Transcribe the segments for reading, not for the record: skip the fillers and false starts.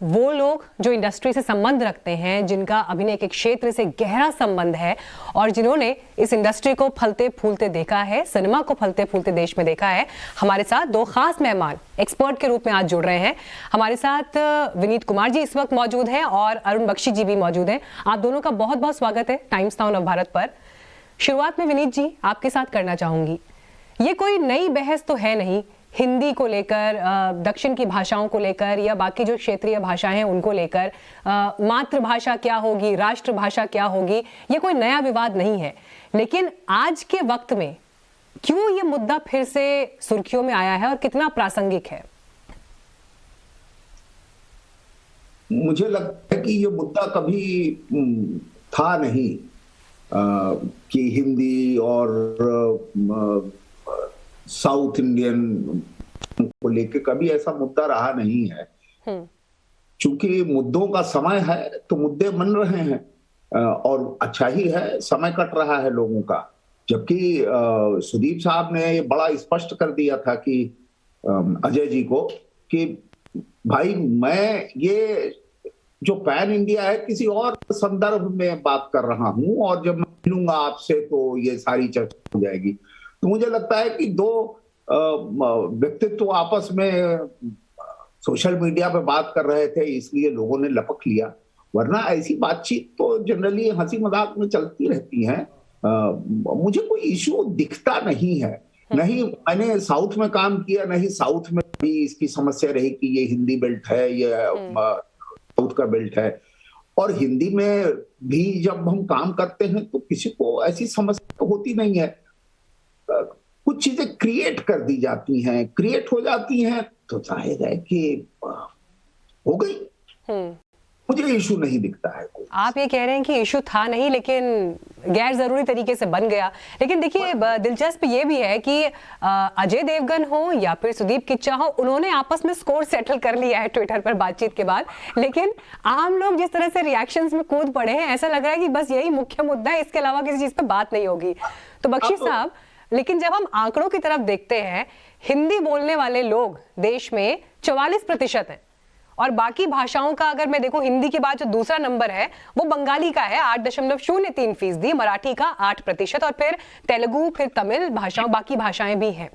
वो लोग जो इंडस्ट्री से संबंध रखते हैं, जिनका अभिनय के क्षेत्र से गहरा संबंध है और जिन्होंने इस इंडस्ट्री को फलते फूलते देखा है, सिनेमा को फलते फूलते देश में देखा है, हमारे साथ दो खास मेहमान एक्सपर्ट के रूप में आज जुड़ रहे हैं। हमारे साथ विनीत कुमार जी इस वक्त मौजूद हैं और अरुण बख्शी जी भी मौजूद हैं। आप दोनों का बहुत बहुत स्वागत है टाइम्स नाउ नवभारत पर। शुरुआत में विनीत जी आपके साथ करना चाहूंगी। ये कोई नई बहस तो है नहीं हिंदी को लेकर, दक्षिण की भाषाओं को लेकर या बाकी जो क्षेत्रीय भाषाएं हैं उनको लेकर, मातृभाषा क्या होगी, राष्ट्रभाषा क्या होगी, ये कोई नया विवाद नहीं है। लेकिन आज के वक्त में क्यों ये मुद्दा फिर से सुर्खियों में आया है और कितना प्रासंगिक है? मुझे लगता है कि ये मुद्दा कभी था नहीं कि हिंदी और साउथ इंडियन को लेके कभी ऐसा मुद्दा रहा नहीं है। चूंकि मुद्दों का समय है तो मुद्दे बन रहे हैं और अच्छा ही है, समय कट रहा है लोगों का। जबकि सुदीप साहब ने ये बड़ा स्पष्ट कर दिया था कि अजय जी को कि भाई मैं ये जो पैन इंडिया है किसी और संदर्भ में बात कर रहा हूं और जब मैं मिलूंगा आपसे तो ये सारी चर्चा हो जाएगी। तो मुझे लगता है कि दो व्यक्तित्व आपस में सोशल मीडिया पे बात कर रहे थे इसलिए लोगों ने लपक लिया, वरना ऐसी बातचीत तो जनरली हंसी मजाक में चलती रहती है। मुझे कोई इश्यू दिखता नहीं है। नहीं मैंने साउथ में काम किया, नहीं साउथ में भी इसकी समस्या रही कि ये हिंदी बेल्ट है, ये साउथ का बेल्ट है। और हिंदी में भी जब हम काम करते हैं तो किसी को ऐसी समस्या होती नहीं है। कुछ चीजें क्रिएट कर दी जाती हैं, क्रिएट हो जाती हैं तो जाहिर है कि हो गई। मुझे इशू नहीं दिखता है कोई। आप ये कह रहे हैं कि इशू था नहीं लेकिन गैर जरूरी तरीके से बन गया। लेकिन देखिए दिलचस्प ये भी है कि अजय देवगन हो या फिर सुदीप किच्चा हो, उन्होंने आपस में स्कोर सेटल कर लिया है ट्विटर पर बातचीत के बाद। लेकिन आम लोग जिस तरह से रिएक्शंस में कूद पड़े हैं, ऐसा लग रहा है कि बस यही मुख्य मुद्दा है, इसके अलावा किसी चीज पे बात नहीं होगी। तो बख्शी साहब, लेकिन जब हम आंकड़ों की तरफ देखते हैं, हिंदी बोलने वाले लोग देश में 44% हैं और बाकी भाषाओं का अगर मैं देखूं, हिंदी के बाद जो दूसरा नंबर है वो बंगाली का है 8.03%, मराठी का 8% और फिर तेलुगु, फिर तमिल भाषाओं, बाकी भाषाएं भी हैं।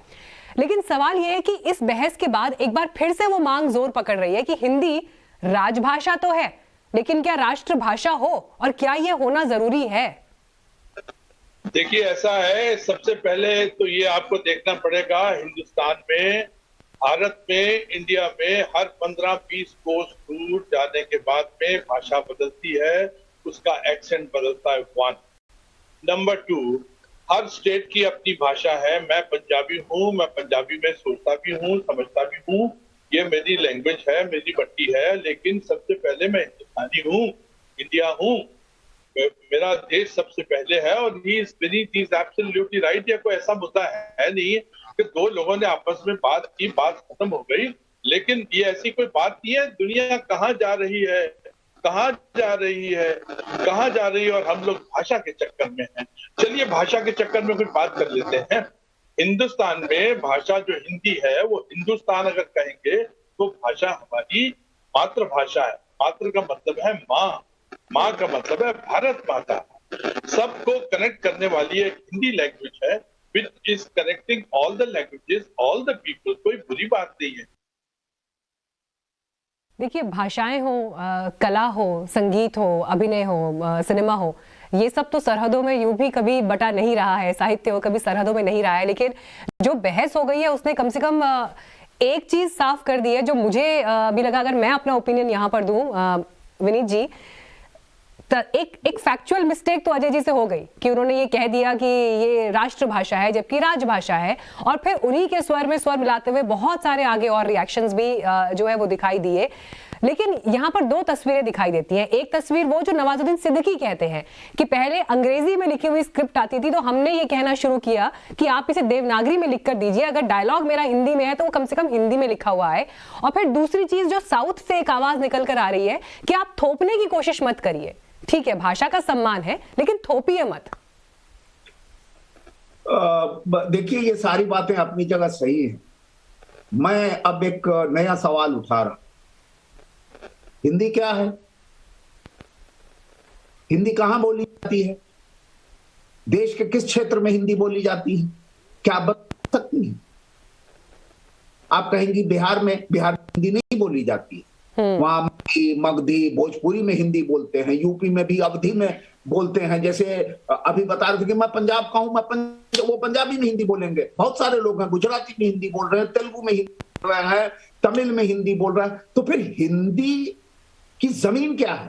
लेकिन सवाल यह है कि इस बहस के बाद एक बार फिर से वो मांग जोर पकड़ रही है कि हिंदी राजभाषा तो है लेकिन क्या राष्ट्रभाषा हो, और क्या यह होना जरूरी है? देखिए ऐसा है, सबसे पहले तो ये आपको देखना पड़ेगा हिंदुस्तान में, भारत में, इंडिया में हर 15-20 कोस दूर जाने के बाद में भाषा बदलती है, उसका एक्सेंट बदलता है। 1 नंबर 2, हर स्टेट की अपनी भाषा है। मैं पंजाबी हूँ, मैं पंजाबी में सोचता भी हूँ, समझता भी हूँ, ये मेरी लैंग्वेज है, मेरी मट्टी है। लेकिन सबसे पहले मैं हिंदुस्तानी हूँ, इंडिया हूँ, मेरा देश सबसे पहले है। और ही इज एब्सोल्युटली राइट। या कोई ऐसा मुद्दा है नहीं कि दो लोगों ने आपस में बात की, बात खत्म हो गई। लेकिन ये ऐसी कोई बात नहीं है। दुनिया कहाँ जा रही है, कहाँ जा रही है, कहाँ जा रही है, और हम लोग भाषा के चक्कर में हैं। चलिए भाषा के चक्कर में कुछ बात कर लेते हैं। हिंदुस्तान में भाषा जो हिंदी है, वो हिंदुस्तान अगर कहेंगे तो भाषा हमारी मातृभाषा है। मातृ का मतलब है माँ, माँ का मतलब है भारत माता। सबको कनेक्ट करने वाली एक हिंदी लैंग्वेज है, which is connecting all the languages, all the people। कोई बुरी बात नहीं है। देखिए भाषाएं हो, कला हो, संगीत हो, अभिनय हो, सिनेमा हो, ये सब तो सरहदों में यूं भी कभी बटा नहीं रहा है, साहित्य हो कभी सरहदों में नहीं रहा है। लेकिन जो बहस हो गई है उसने कम से कम एक चीज साफ कर दी है जो मुझे भी लगा। अगर मैं अपना ओपिनियन यहाँ पर दूं विनीत जी, एक फैक्चुअल मिस्टेक तो अजय जी से हो गई कि उन्होंने ये कह दिया कि ये राष्ट्रभाषा है जबकि राजभाषा है, और फिर उन्हीं के स्वर में स्वर मिलाते हुए बहुत सारे आगे और रिएक्शंस भी जो है वो दिखाई दिए। लेकिन यहाँ पर दो तस्वीरें दिखाई देती हैं। एक तस्वीर वो जो नवाजुद्दीन सिद्दीकी कहते हैं कि पहले अंग्रेजी में लिखी हुई स्क्रिप्ट आती थी तो हमने ये कहना शुरू किया कि आप इसे देवनागरी में लिख कर दीजिए, अगर डायलॉग मेरा हिंदी में है तो वो कम से कम हिंदी में लिखा हुआ है। और फिर दूसरी चीज जो साउथ से एक आवाज निकल कर आ रही है कि आप थोपने की कोशिश मत करिए, ठीक है भाषा का सम्मान है लेकिन थोपिए मत। देखिए ये सारी बातें अपनी जगह सही हैं। मैं अब एक नया सवाल उठा रहा हूं हिंदी क्या है? हिंदी कहां बोली जाती है? देश के किस क्षेत्र में हिंदी बोली जाती है? क्या आप बता सकती हैं? आप कहेंगी बिहार में हिंदी नहीं बोली जाती है। वहां मगधी भोजपुरी में हिंदी बोलते हैं, यूपी में भी अवधी में बोलते हैं। जैसे अभी बता रहे थे कि मैं पंजाब का हूं, वो पंजाबी में हिंदी बोलेंगे। बहुत सारे लोग हैं गुजराती में हिंदी बोल रहे हैं, तेलुगु में हिंदी बोल रहे हैं, तमिल में हिंदी बोल रहे हैं। तो फिर हिंदी की जमीन क्या है?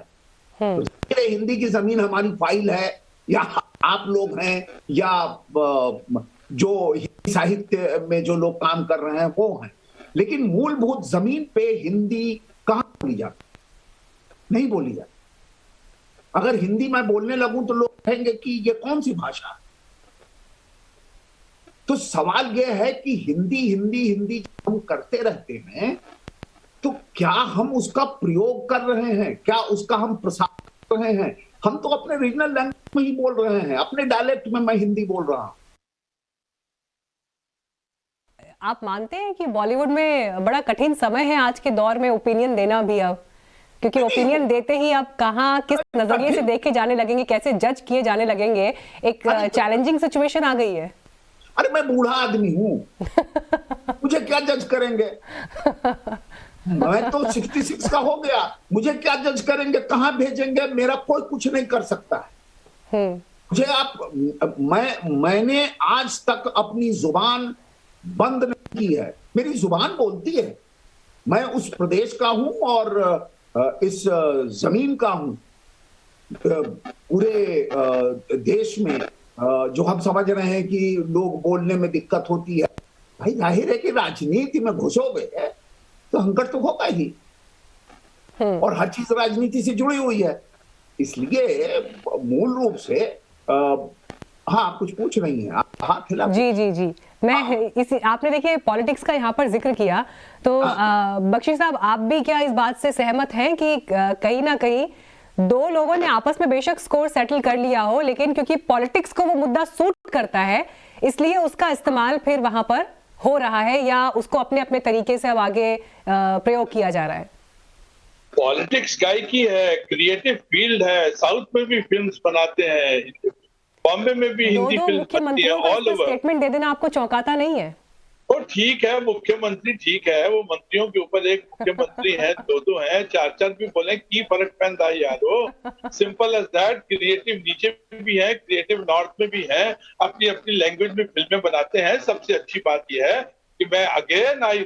तो हिंदी की जमीन हमारी फाइल है, या आप लोग हैं, या जो हिंदी साहित्य में जो लोग काम कर रहे हैं वो हैं। लेकिन मूलभूत जमीन पे हिंदी कहां बोली जाती? नहीं बोली जाती। अगर हिंदी मैं बोलने लगूं तो लोग कहेंगे कि ये कौन सी भाषा है? तो सवाल यह है कि हिंदी हिंदी हिंदी हम करते रहते हैं, तो क्या हम उसका प्रयोग कर रहे हैं? क्या उसका हम प्रसार कर रहे हैं? हम तो अपने रीजनल लैंग्वेज में ही बोल रहे हैं, अपने डायलेक्ट में मैं हिंदी बोल रहा हूं। आप मानते हैं कि बॉलीवुड में बड़ा कठिन समय है आज के दौर में ओपिनियन देना भी अब? क्योंकि ओपिनियन देते ही आप कहाँ किस नजरिए से देखे जाने लगेंगे, कैसे जज किए जाने लगेंगे, एक चैलेंजिंग सिचुएशन आ गई है। अरे मैं बूढ़ा आदमी हूं, मुझे क्या जज करेंगे? मैं तो 66 का हो गया, मुझे क्या जज करेंगे? कहां भेजेंगे? मेरा कोई कुछ नहीं कर सकता है। मुझे मैंने आज तक अपनी जुबान बंद नहीं की है, मेरी जुबान बोलती है। मैं उस प्रदेश का हूं और इस जमीन का हूं। पूरे देश में जो हम समझ रहे हैं कि लोग बोलने में दिक्कत होती है, भाई जाहिर है कि राजनीति में घुसोगे तो संकट तो होगा ही, और हर चीज राजनीति से जुड़ी हुई है। इसलिए मूल रूप से हाँ, कुछ पूछ रही हैं आप? हाँ, खिलाफ। जी मैं आपने देखिए पॉलिटिक्स का यहाँ पर जिक्र किया, तो बख्शी साहब आप भी क्या इस बात से सहमत हैं कि कहीं ना कहीं दो लोगों ने आपस में बेशक स्कोर सेटल कर लिया हो, लेकिन क्योंकि पॉलिटिक्स को वो मुद्दा सूट करता है इसलिए उसका इस्तेमाल फिर वहां पर हो रहा है, या उसको अपने अपने तरीके से अब आगे प्रयोग किया जा रहा है? पॉलिटिक्स गायकी है, क्रिएटिव फील्ड है। साउथ में भी फिल्म्स बनाते हैं, बॉम्बे में भी हिंदी फिल्म बनती है, ऑल ओवर। स्टेटमेंट दे देना आपको चौंकाता नहीं है? वो ठीक है, मुख्यमंत्री ठीक है, वो मंत्रियों के ऊपर एक मुख्यमंत्री है, दो हैं, चार भी बोले की फर्क पैदा है यार। वो सिंपल एज दैट। क्रिएटिव नीचे भी है, क्रिएटिव नॉर्थ में भी है, अपनी अपनी लैंग्वेज में फिल्में बनाते हैं। सबसे अच्छी बात यह है कि मैं अगेन आई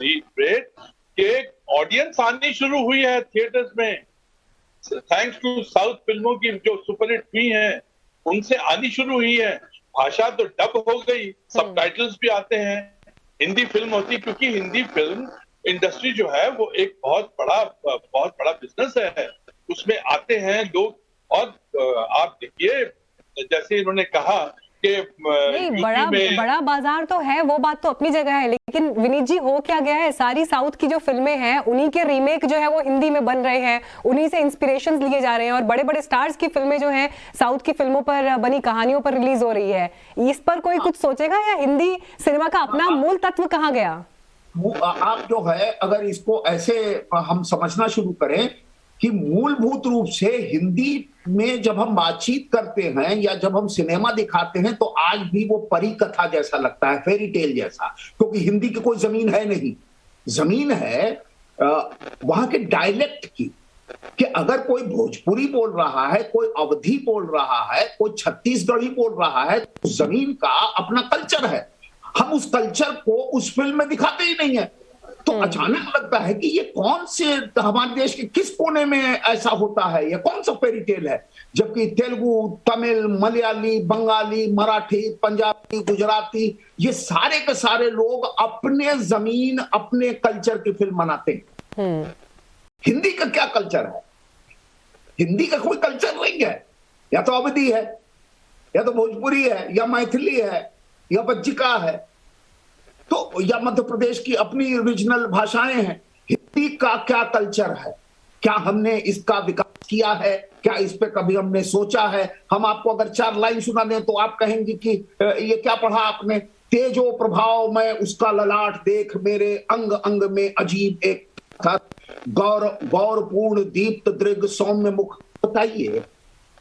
रीट्रेट कि ऑडियंस आनी शुरू हुई है थिएटर्स में, थैंक्स टू साउथ फिल्मों की जो सुपरहिट हुई हैं, उनसे आनी शुरू हुई है। भाषा तो डब हो गई, सबटाइटल्स भी आते हैं, हिंदी फिल्म होती, क्योंकि हिंदी फिल्म इंडस्ट्री जो है वो एक बहुत बड़ा बिजनेस है। उसमें आते हैं लोग, और आप देखिए जैसे इन्होंने कहा कि नहीं, बड़ा बाजार तो है, वो बात तो अपनी जगह है, लेकिन विनीत जी हो क्या गया है, सारी साउथ की जो फिल्में हैं उन्हीं के रीमेक जो है वो हिंदी में बन रहे हैं, उन्हीं से इंस्पिरेशंस लिए जा रहे हैं, और बड़े बड़े स्टार्स की फिल्में जो हैं साउथ की फिल्मों पर बनी कहानियों पर रिलीज हो रही है। इस पर कोई कुछ सोचेगा, या हिंदी सिनेमा का अपना मूल तत्व कहाँ गया? आप जो है अगर इसको ऐसे हम समझना शुरू करें कि मूलभूत रूप से हिंदी में जब हम बातचीत करते हैं या जब हम सिनेमा दिखाते हैं तो आज भी वो परी कथा जैसा लगता है, फेरी टेल जैसा, क्योंकि हिंदी की कोई जमीन है नहीं। जमीन है वहां के डायलेक्ट की, कि अगर कोई भोजपुरी बोल रहा है, कोई अवधी बोल रहा है, कोई छत्तीसगढ़ी बोल रहा है, तो जमीन का अपना कल्चर है। हम उस कल्चर को उस फिल्म में दिखाते ही नहीं है। तो अचानक लगता है कि ये कौन से हमारे देश के किस कोने में ऐसा होता है, ये कौन सा फेरी टेल है, जबकि तेलुगु, तमिल, मलयाली, बंगाली, मराठी, पंजाबी, गुजराती, ये सारे के सारे लोग अपने जमीन अपने कल्चर की फिल्म बनाते हैं। हिंदी का क्या कल्चर है? हिंदी का कोई कल्चर नहीं है। या तो अवधी है, या तो भोजपुरी है, या मैथिली है, या बज्जिका है, तो या मध्य प्रदेश की अपनी रीजनल भाषाएं हैं। हिंदी का क्या कल्चर है? क्या हमने इसका विकास किया है? क्या इस पे कभी हमने सोचा है? हम आपको अगर 4 लाइन सुना दें तो आप कहेंगे कि ये क्या पढ़ा आपने? तेजो प्रभाव में उसका ललाट देख, मेरे अंग अंग में अजीब एक था, गौरपूर्ण दीप्त दृग सौम्य मुख। बताइए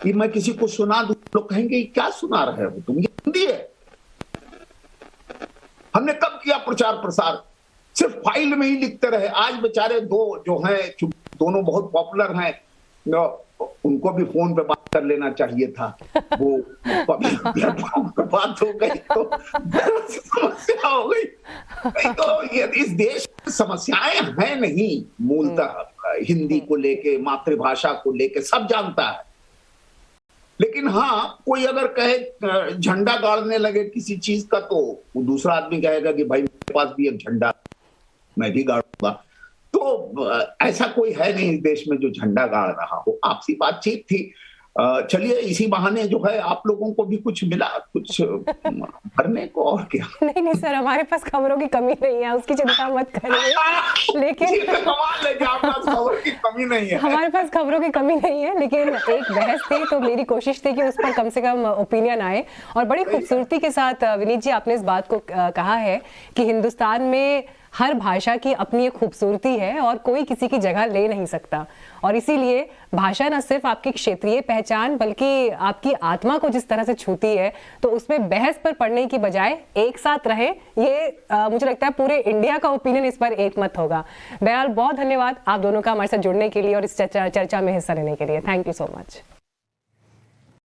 कि मैं किसी को सुना दूं, लोग कहेंगे क्या सुना रहे हो तुम, ये हिंदी है। हमने कब किया प्रचार प्रसार, सिर्फ फाइल में ही लिखते रहे। आज बेचारे दो जो हैं, दोनों बहुत पॉपुलर हैं, उनको भी फोन पे बात कर लेना चाहिए था। वो बात हो गई तो समस्या हो गई। तो ये इस देश में समस्याएं हैं नहीं मूलतः, हिंदी को लेके, मातृभाषा को लेके सब जानता है। लेकिन हाँ, कोई अगर कहे झंडा गाड़ने लगे किसी चीज का, तो वो दूसरा आदमी कहेगा कि भाई मेरे पास भी एक झंडा, मैं भी गाड़ूंगा। तो ऐसा कोई है नहीं इस देश में जो झंडा गाड़ रहा हो। आपसी बातचीत थी। चलिए इसी बहाने जो है आप लोगों को भी कुछ मिला, कुछ भरने को, और क्या। नहीं नहीं सर, हमारे पास खबरों की कमी नहीं है, उसकी चिंता मत करिए। लेकिन खबर की कमी नहीं है, हमारे पास खबरों की कमी नहीं है, लेकिन एक बहस थी तो मेरी कोशिश थी कि उस पर कम से कम ओपिनियन आए। और बड़ी खूबसूरती के साथ विनीत जी आपने इस बात को कहा है कि हिंदुस्तान में हर भाषा की अपनी एक खूबसूरती है और कोई किसी की जगह ले नहीं सकता। और इसीलिए भाषा न सिर्फ आपकी क्षेत्रीय पहचान बल्कि आपकी आत्मा को जिस तरह से छूती है, तो उसमें बहस पर पड़ने की बजाय एक साथ रहे, ये मुझे लगता है पूरे इंडिया का ओपिनियन इस पर एक मत होगा। बहरहाल बहुत धन्यवाद आप दोनों का हमारे साथ जुड़ने के लिए और इस चर्चा में हिस्सा लेने के लिए। Thank you so much.